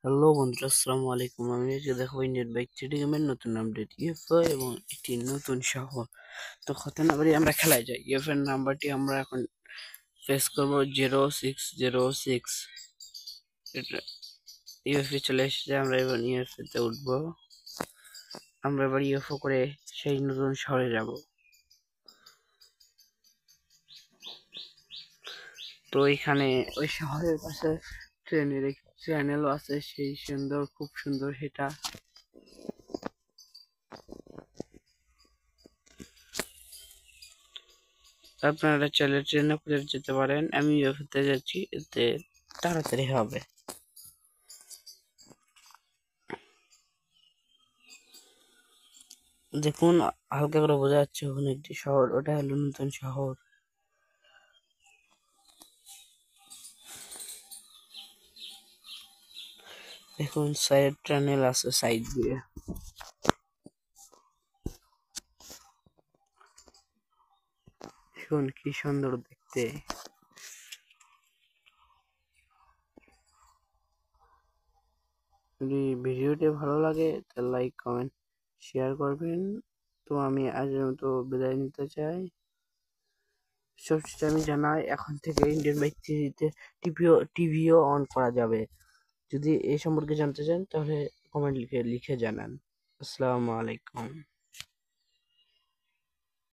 Hello বন্ধুরা, আসসালামু আলাইকুম। আমি আজকে দেখাবো ইন্ডিয়ান বাইক থ্রিডি গেমের নতুন আপডেট ইউএফও এবং একটি নতুন শহর। তো কথা না বাড়িয়ে আমরা খেলায় যাই। ইউএফ এর নাম্বারটি আমরা এখন ফেস করবো 0606। এটা ইউএফএ চলে এসেছে, আমরা এবার ইউএফএ তে উঠবো। আমরা এবার ইউএফও করে সেই নতুন শহরে যাব। তো এখানে ওই শহরের পাশে ট্রেনের চ্যানেলও আছে, সেই সুন্দর, খুব সুন্দর সেটা। আপনারা চাইলে ট্রেনে করে যেতে পারেন। আমি ইউএফতে যাচ্ছি, এতে তাড়াতাড়ি হবে। দেখুন, হালকা করে বোঝা যাচ্ছে ওখানে একটি শহর, ওটা হলো নতুন শহর। দেখুন সাইড টানেল আছে সাইড দিয়ে। দেখুন কি সুন্দর দেখতে। যদি ভিডিওটি ভালো লাগে তাহলে লাইক কমেন্ট শেয়ার করবেন। তো আমি আজের মতো বিদায় নিতে চাই। সবশেষে আমি জানাই, এখন থেকে ইন্ডিয়ান বাইক থ্রিতে টিভিও অন করা যাবে। যদি এই সম্পর্কে জানতে চান তাহলে কমেন্ট লিখে জানান। আসসালামু আলাইকুম।